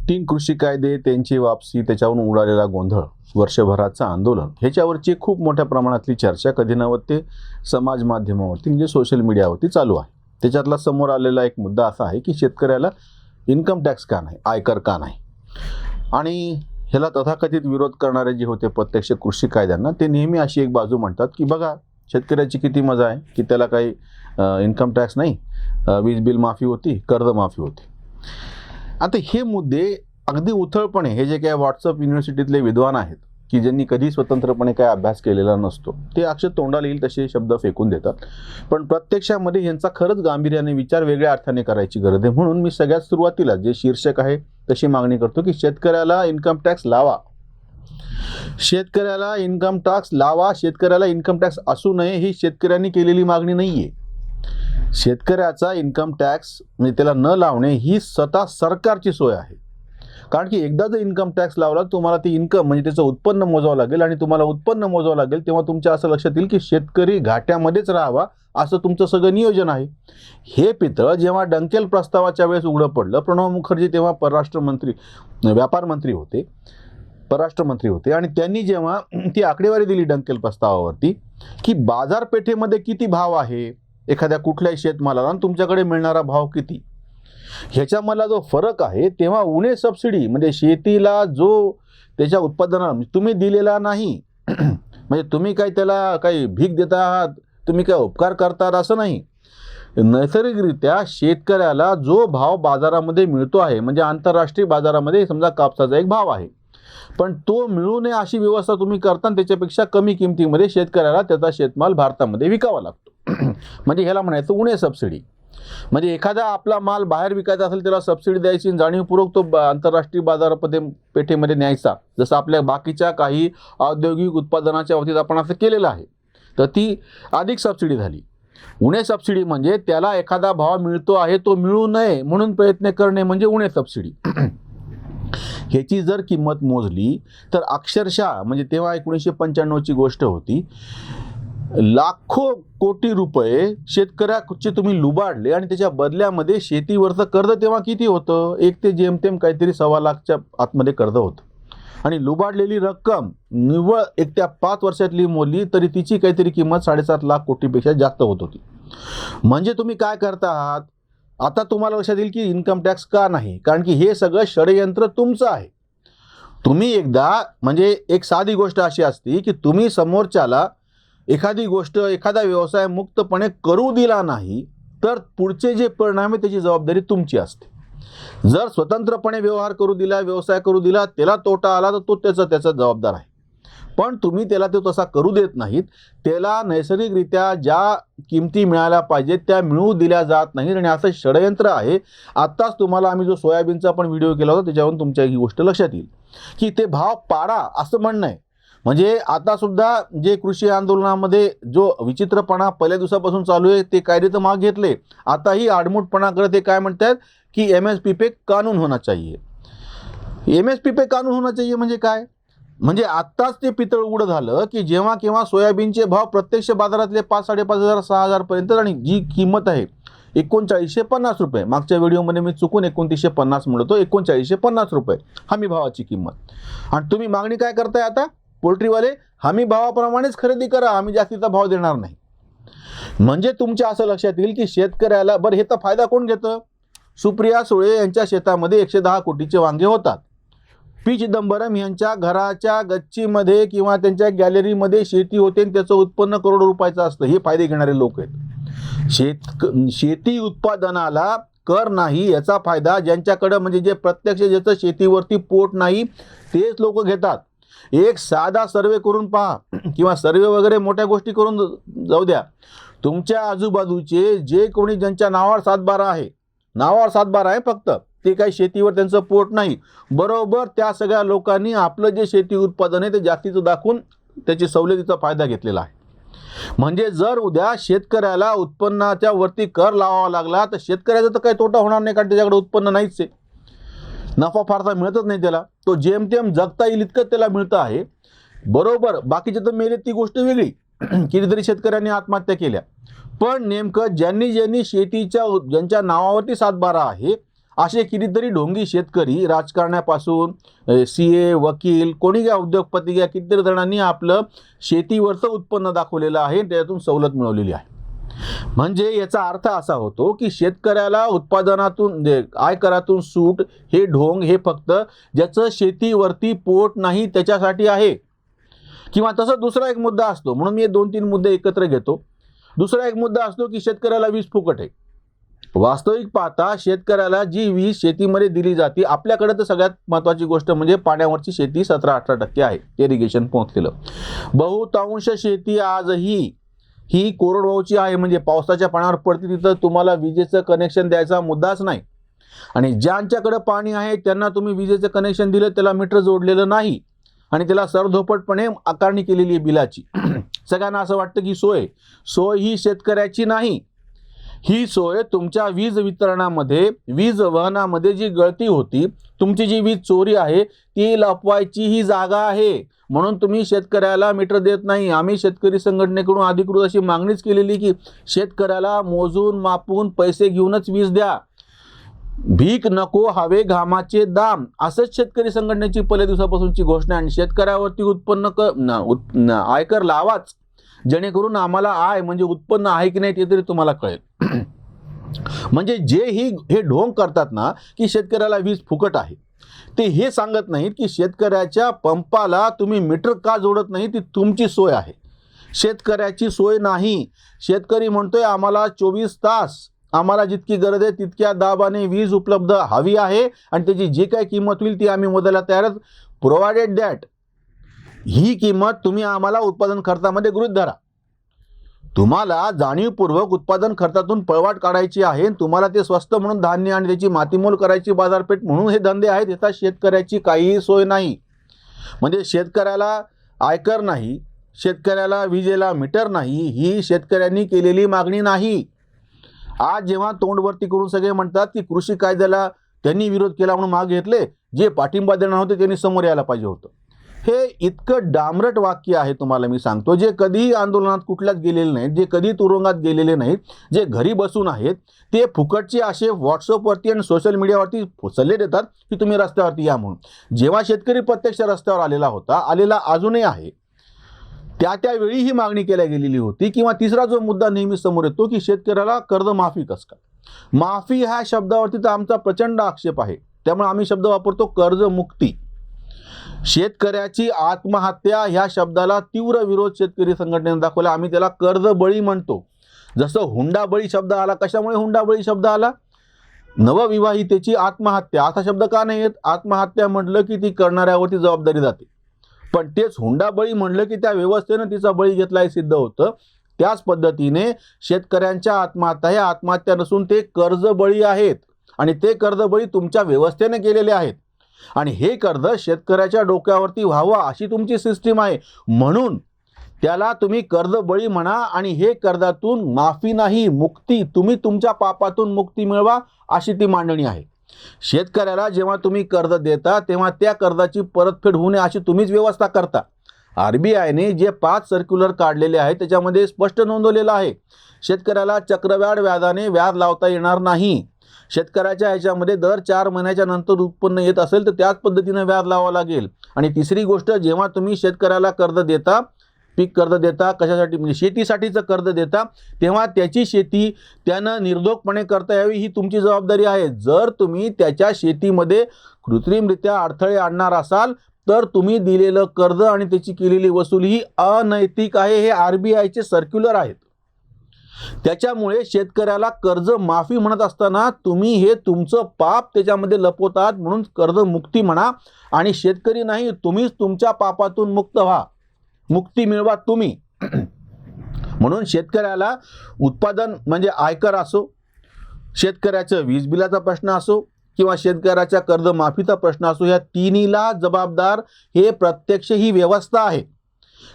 तीन कृषी कायदे, त्यांची वापसी, त्याच्यावरून उडालेला गोंधळ, वर्षभराचं आंदोलन, ह्याच्यावरची खूप मोठ्या प्रमाणातली चर्चा कधी नव्हत ते समाज माध्यमावरती म्हणजे सोशल मीडियावरती चालू आहे. त्याच्यातला समोर आलेला एक मुद्दा असा आहे की शेतकऱ्याला इन्कम टॅक्स का नाही, आयकर का नाही. आणि ह्याला तथाकथित विरोध करणारे जे होते प्रत्यक्ष कृषी कायद्यांना, ते नेहमी अशी एक बाजू म्हणतात की बघा शेतकऱ्याची किती मजा आहे की त्याला काही इन्कम टॅक्स नाही, वीज बिल माफी होती, कर्ज माफी होती. आता हे मुद्दे अगदी उथळपणे हे जे काही व्हॉट्सअप युनिव्हर्सिटीतले विद्वान आहेत की ज्यांनी कधी स्वतंत्रपणे काय अभ्यास केलेला नसतो, ते अक्षर तोंडाला येईल तसे शब्द फेकून देतात. पण प्रत्यक्षामध्ये यांचा खरंच गांभीर्याने विचार वेगळ्या अर्थाने करायची गरज आहे. म्हणून मी सगळ्यात सुरुवातीला जे शीर्षक आहे तशी मागणी करतो की शेतकऱ्याला इन्कम टॅक्स लावा, शेतकऱ्याला इन्कम टॅक्स लावा. शेतकऱ्याला इन्कम टॅक्स असू नये ही शेतकऱ्यांनी केलेली मागणी नाहीये. शेतकऱ्याचा इन्कम टॅक्स म्हणजे त्याला न लावणे ही स्वतः सरकारची सोय आहे. कारण की एकदा जर इन्कम टॅक्स लावला तुम्हाला ती इन्कम म्हणजे त्याचं उत्पन्न मोजावं लागेल, आणि तुम्हाला उत्पन्न मोजावं लागेल तेव्हा तुमच्या असं लक्षात येईल की शेतकरी घाट्यामध्येच राहावा असं तुमचं सगळं नियोजन आहे. हे पितळ जेव्हा डंकेल प्रस्तावाच्या वेळेस उघडं पडलं, प्रणव मुखर्जी तेव्हा व्यापार मंत्री होते आणि त्यांनी जेव्हा ती आकडेवारी दिली डंकेल प्रस्तावावरती की बाजारपेठेमध्ये किती भाव आहे एखाद्या कुठल्याही शेतमालाला आणि तुमच्याकडे मिळणारा भाव किती, ह्याच्यामधला जो फरक आहे, तेव्हा उणे सबसिडी म्हणजे शेतीला जो त्याच्या उत्पादनाला तुम्ही दिलेला नाही म्हणजे तुम्ही काय त्याला काही भीक देता आहात, तुम्ही काय उपकार करतात असं नाही. नैसर्गिकरित्या शेतकऱ्याला जो भाव बाजारामध्ये मिळतो आहे, म्हणजे आंतरराष्ट्रीय बाजारामध्ये समजा कापसाचा एक भाव आहे, पण तो मिळू नये अशी व्यवस्था तुम्ही करता, त्याच्यापेक्षा कमी किमतीमध्ये शेतकऱ्याला त्याचा शेतमाल भारतामध्ये विकावा लागतो. म्हणजे ह्याला म्हणायचं उणे सबसिडी. म्हणजे एखादा आपला माल बाहेर विकायचा असेल त्याला सबसिडी द्यायची, जाणीवपूर्वक तो आंतरराष्ट्रीय बाजारपेठेमध्ये न्यायचा, जसं आपल्या बाकीच्या काही औद्योगिक उत्पादनाच्या बाबतीत आपण असं केलेलं आहे. तर ती अधिक सबसिडी झाली. उणे सबसिडी म्हणजे त्याला एखादा भाव मिळतो आहे तो मिळू नये म्हणून प्रयत्न करणे म्हणजे उणे सबसिडी. ह्याची जर किंमत मोजली तर अक्षरशः म्हणजे तेव्हा 1995ची गोष्ट होती, लाखो कोटी रुपये शेतकऱ्याचे तुम्ही लुबाडले आणि त्याच्या बदल्यामध्ये शेतीवरचं कर्ज तेव्हा किती होतं, एक ते जेमतेम काहीतरी 1.25 लाखच्या आतमध्ये कर्ज होतं. आणि लुबाडलेली रक्कम निव्वळ एक त्या 5 वर्षातली मोजली तरी तिची काहीतरी किंमत 7.5 लाख कोटीपेक्षा जास्त होत होती. म्हणजे तुम्ही काय करता आहात, आता तुम्हाला लक्षात येईल की इन्कम टॅक्स का नाही, कारण की हे सगळं षडयंत्र तुमचं आहे. तुम्ही एकदा म्हणजे एक साधी गोष्ट अशी असते की तुम्ही समोरच्याला एखादी गोष्ट एखादा व्यवसाय मुक्तपणे करू दिला नाही तर पुढचे जे परिणाम आहे त्याची जबाबदारी तुमची असते. जर स्वतंत्रपणे व्यवहार करू दिला, व्यवसाय करू दिला, त्याला तोटा आला तर तो त्याचा जबाबदार आहे. पण तुम्ही त्याला तो तसा करू देत नाहीत, त्याला नैसर्गिकरित्या ज्या किमती मिळाल्या पाहिजेत त्या मिळू दिल्या जात नाहीत आणि असं षडयंत्र आहे. आत्ताच तुम्हाला आम्ही जो सोयाबीनचा पण व्हिडिओ केला होता त्याच्यावरून तुमच्या ही गोष्ट लक्षात येईल की ते भाव पाडा असं म्हणणं आहे. म्हणजे आता सुद्धा जे कृषी आंदोलनामध्ये जो विचित्रपणा पहिल्या दिवसापासून चालू आहे ते कायदे तर माग घेतले, आताही आडमुठपणा करत ते काय म्हणतात की MSP पे कानून होना चाहिए. MSP पे कानून होना चाहिए म्हणजे काय, म्हणजे आत्ताच ते पितळ उघडं झालं की जेव्हा केव्हा सोयाबीनचे भाव प्रत्यक्ष बाजारातले 5,500, 6,000 पर्यंत आणि जी किंमत आहे 3950 रुपये, मागच्या व्हिडिओमध्ये मी चुकून 2950 म्हणतो, 3950 रुपये हमी भावाची किंमत. आणि तुम्ही मागणी काय करताय आता, पोल्ट्रीवाले हमी भावाप्रमाणेच खरेदी करा, आम्ही जास्तीचा भाव देणार नाही. म्हणजे तुमच्या असं लक्षात येईल की शेतकऱ्याला बरं हे तर फायदा कोण घेतं, सुप्रिया सुळे यांच्या शेतामध्ये 110 कोटीचे वांगे होतात, पी चिदंबरम यांच्या घराच्या गच्चीमध्ये किंवा त्यांच्या गॅलरीमध्ये शेती होते आणि त्याचं उत्पन्न करोडो रुपयाचं असतं, हे फायदे घेणारे लोक आहेत. शेती उत्पादनाला कर नाही याचा फायदा ज्यांच्याकडं म्हणजे जे प्रत्यक्ष ज्याचं शेतीवरती पोट नाही तेच लोक घेतात. एक साधा सर्वे करून पहा किंवा सर्वे वगैरे मोठ्या गोष्टी करून जाऊ द्या, तुमच्या आजूबाजूचे जे कोणी ज्यांच्या नावावर 7/12 आहे, नावावर 7/12 आहे फक्त, ते काही शेतीवर त्यांचं पोट नाही, बरोबर त्या सगळ्या लोकांनी आपलं जे शेती उत्पादन आहे ते जास्तीचं दाखवून त्याची सवलतीचा फायदा घेतलेला आहे. म्हणजे जर उद्या शेतकऱ्याला उत्पन्नाच्या वरती कर लावावा लागला तर शेतकऱ्याचा तर काही तोटा होणार नाही, कारण त्याच्याकडे उत्पन्न नाहीच आहे, नफा फारसा मिळतच नाही त्याला, तो जेमतेम जगता येईल इतकं त्याला मिळतं आहे. बरोबर बाकीचे तर मेले ती गोष्ट वेगळी, कितीतरी शेतकऱ्यांनी आत्महत्या केल्या. पण नेमकं ज्यांनी शेतीच्या ज्यांच्या नावावरती 7/12 आहे असे कितीतरी ढोंगी शेतकरी राजकारण्यापासून CA, वकील, कोणी घ्या, उद्योगपती घ्या, कितीतरी जणांनी आपलं शेतीवरचं उत्पन्न दाखवलेलं आहे, त्यातून सवलत मिळवलेली आहे. म्हणजे याचा अर्थ असा होतो की शेतकऱ्याला उत्पादनातून आयकरातून सूट हे ढोंग हे फक्त ज्याचं शेतीवरती पोट नाही त्याच्यासाठी आहे. किंवा तसं दुसरा एक मुद्दा असतो, म्हणून मी 2-3 मुद्दे एकत्र घेतो. दुसरा एक मुद्दा असतो की शेतकऱ्याला वीज फुकट आहे. वास्तविक पाहता शेतकऱ्याला जी वीज शेतीमध्ये दिली जाते, आपल्याकडे तर सगळ्यात महत्त्वाची गोष्ट म्हणजे पाण्यावरची शेती 17-18% आहे, इरिगेशन पोहोचलेलं. बहुतांश शेती आजही ही कोरडवाहूची आहे, म्हणजे पावसाच्या पाण्यावर पडते, तिथं तुम्हाला विजेचं कनेक्शन द्यायचा मुद्दाच नाही. आणि ज्यांच्याकडे पाणी आहे त्यांना तुम्ही विजेचं कनेक्शन दिलं, त्याला मीटर जोडलेलं नाही आणि त्याला सरधोपटपणे आकारणी केलेली आहे बिलाची. सगळ्यांना असं वाटतं की सोय ही शेतकऱ्याची नाही. ही सोय तुमच्या वीज वितरणामध्ये, वीज वहनामध्ये जी गळती होती, तुमची जी वीज चोरी आहे ती लपवायची ही जागा आहे. म्हणून तुम्ही शेतकऱ्याला मीटर देत नाही. आम्ही शेतकरी संघटनेकडून अधिकृत अशी मागणीच केलेली की शेतकऱ्याला मोजून मापून पैसे घेऊनच वीज द्या. भीक नको हवे घामाचे दाम, असंच शेतकरी संघटनेची पहिल्या दिवसापासूनची घोषणा आहे. आणि शेतकऱ्यावरती आयकर लावाच, जेणेकरून आम्हाला आय म्हणजे उत्पन्न आहे की नाही ते तरी तुम्हाला कळेल. म्हणजे हे ढोंग करतात ना की शेतकऱ्याला वीज फुकट आहे, ते हे सांगत नाहीत की शेतकऱ्याच्या पंपाला तुम्ही मीटर का जोडत नाही, ती तुमची सोय आहे, शेतकऱ्याची सोय नाही. शेतकरी म्हणतोय आम्हाला 24 तास, आम्हाला जितकी गरज आहे तितक्या दाबाने वीज उपलब्ध हवी आहे आणि त्याची जी काही किंमत होईल ती आम्ही मोजायला तयार आहोत, प्रोव्हाइडेड दॅट ही किंमत तुम्ही आम्हाला उत्पादन खर्चामध्ये गृहीत धरा. तुम्हाला जाणीवपूर्वक उत्पादन खर्चातून पळवाट काढायची आहे, तुम्हाला ते स्वस्त म्हणून धान्य आणि त्याची मातीमोल करायची बाजारपेठ म्हणून हे धंदे आहेत. याचा शेतकऱ्याची काहीही सोय नाही. म्हणजे शेतकऱ्याला आयकर नाही, शेतकऱ्याला विजेला मीटर नाही, ही शेतकऱ्यांनी केलेली मागणी नाही. आज जेव्हा तोंडवरती करून सगळे म्हणतात की कृषी कायद्याला त्यांनी विरोध केला म्हणून मागे घेतले, जे पाठिंबा देणार होते त्यांनी समोर यायला पाहिजे होतं. हे इतकं डांबरट वाक्य आहे, तुम्हाला मी सांगतो, जे कधीही आंदोलनात कुठल्याच गेलेले नाहीत, जे कधी तुरुंगात गेलेले नाहीत, जे घरी बसून आहेत, ते फुकटचे असे व्हॉट्सअपवरती आणि सोशल मीडियावरती सल्ले देतात की तुम्ही रस्त्यावरती या म्हणून. जेव्हा शेतकरी प्रत्यक्ष रस्त्यावर आलेला अजूनही आहे, त्यावेळी ही मागणी केल्या गेलेली होती. किंवा तिसरा जो मुद्दा नेहमी समोर येतो की शेतकऱ्याला कर्जमाफी कसं काय. माफी ह्या शब्दावरती तर आमचा प्रचंड आक्षेप आहे, त्यामुळे आम्ही शब्द वापरतो कर्जमुक्ती. शेतकऱ्याची आत्महत्या ह्या शब्दाला तीव्र विरोध शेतकरी संघटनेने दाखवला. आम्ही त्याला कर्जबळी म्हणतो. जसं हुंडाबळी शब्द आला, कशामुळे हुंडाबळी शब्द आला, नवविवाहितेची आत्महत्या असा शब्द का नाही येत. आत्महत्या म्हटलं की ती करणाऱ्यावरती जबाबदारी जाते, पण तेच हुंडाबळी म्हटलं की त्या व्यवस्थेनं तिचा बळी घेतला हे सिद्ध होतं. त्याच पद्धतीने शेतकऱ्यांच्या आत्महत्या ह्या आत्महत्या नसून ते कर्जबळी आहेत आणि ते कर्जबळी तुमच्या व्यवस्थेने केलेले आहेत. आणि हे कर्ज शेतकऱ्याच्या डोक्यावरती व्हावं अशी तुमची सिस्टीम आहे, म्हणून त्याला तुम्ही कर्जबळी म्हणा. आणि हे कर्जातून माफी नाही, मुक्ती, तुम्ही तुमच्या पापातून मुक्ती मिळवा अशी ती मांडणी आहे. शेतकऱ्याला जेव्हा तुम्ही कर्ज देता तेव्हा त्या कर्जाची परतफेड होऊ नये अशी तुम्हीच व्यवस्था करता. RBIने जे 5 सर्क्युलर काढलेले आहेत त्याच्यामध्ये स्पष्ट नोंदवलेलं आहे, शेतकऱ्याला चक्रवाढ व्याजाने व्याज लावता येणार नाही. शेतकऱ्याच्या ह्याच्यामध्ये दर 4 महिन्याच्या नंतर उत्पन्न येत असेल तर त्याच पद्धतीने व्याज लावावं लागेल. आणि तिसरी गोष्ट, जेव्हा तुम्ही शेतकऱ्याला कर्ज देता, पीक कर्ज देता, कशासाठी म्हणजे शेतीसाठीचं कर्ज देता, तेव्हा त्याची शेती त्यानं निर्धोकपणे करता यावी ही तुमची जबाबदारी आहे. जर तुम्ही त्याच्या शेतीमध्ये कृत्रिमरित्या अडथळे आणणार असाल तर तुम्ही दिलेलं कर्ज आणि त्याची केलेली वसुली ही अनैतिक आहे. हे RBIचे सर्क्युलर आहेत. त्याच्यामुळे शेतकऱ्याला कर्ज माफी म्हणत असताना तुम्ही हे तुमचं पाप त्याच्यामध्ये लपवतात, म्हणून कर्जमुक्ती म्हणा. आणि शेतकरी नाही, तुम्हीच तुमच्या पापातून मुक्त व्हा, मुक्ती मिळवा तुम्ही. म्हणून शेतकऱ्याला उत्पादन म्हणजे आयकर असो, शेतकऱ्याचं वीज बिलाचा प्रश्न असो किंवा शेतकऱ्याच्या कर्जमाफीचा प्रश्न असो, या तिन्हीला जबाबदार हे प्रत्यक्ष ही व्यवस्था आहे.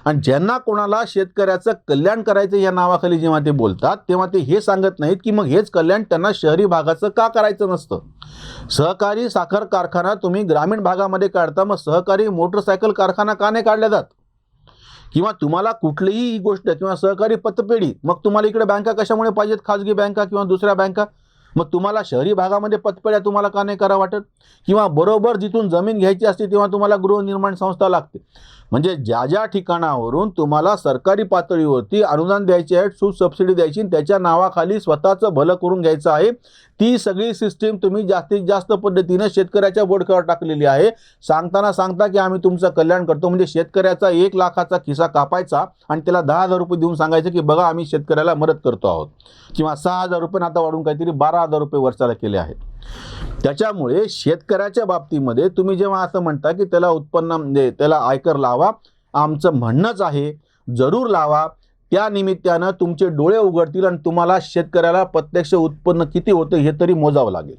आणि ज्यांना कोणाला शेतकऱ्याचं कल्याण करायचं या नावाखाली जेव्हा ते बोलतात तेव्हा ते हे सांगत नाहीत की मग हेच कल्याण त्यांना शहरी भागाचं का करायचं नसतं. सहकारी साखर कारखाना तुम्ही ग्रामीण भागामध्ये काढता, मग सहकारी मोटरसायकल कारखाना का नाही काढल्या जात. किंवा तुम्हाला कुठलीही गोष्ट किंवा सहकारी पतपेढी, मग तुम्हाला इकडे बँका कशामुळे पाहिजेत, खाजगी बँका किंवा दुसऱ्या बँका. मग तुम्हाला शहरी भागामध्ये पतपेढ्या तुम्हाला का नाही करा वाटत? किंवा बरोबर जिथून जमीन घ्यायची असते तेव्हा तुम्हाला गृहनिर्माण संस्था लागते. म्हणजे ज्या ज्या ठिकाणावरून तुम्हाला सरकारी पातळीवरती अनुदान द्यायचे आहे, सबसिडी द्यायची आणि त्याच्या नावाखाली स्वतःचं भलं करून घ्यायचं आहे, ती सगळी सिस्टीम तुम्ही जास्तीत जास्त पद्धतीनं शेतकऱ्याच्या बोडक्यावर टाकलेली आहे. सांगता की आम्ही तुमचं कल्याण करतो, म्हणजे शेतकऱ्याचा 1 लाखाचा खिसा कापायचा आणि त्याला 10,000 रुपये देऊन सांगायचं की बघा आम्ही शेतकऱ्याला मदत करतो आहोत. किंवा 6,000 रुपये आता वाढून काहीतरी 12,000 रुपये वर्षाला केले आहेत. त्याच्यामुळे शेतकऱ्याच्या बाबतीमध्ये तुम्ही जेव्हा असं म्हणता की त्याला उत्पन्न म्हणजे त्याला आयकर लावा, आमचं म्हणणंच आहे जरूर लावा. त्या निमित्तानं तुमचे डोळे उघडतील आणि तुम्हाला शेतकऱ्याला प्रत्यक्ष उत्पन्न किती होतं हे तरी मोजावं लागेल.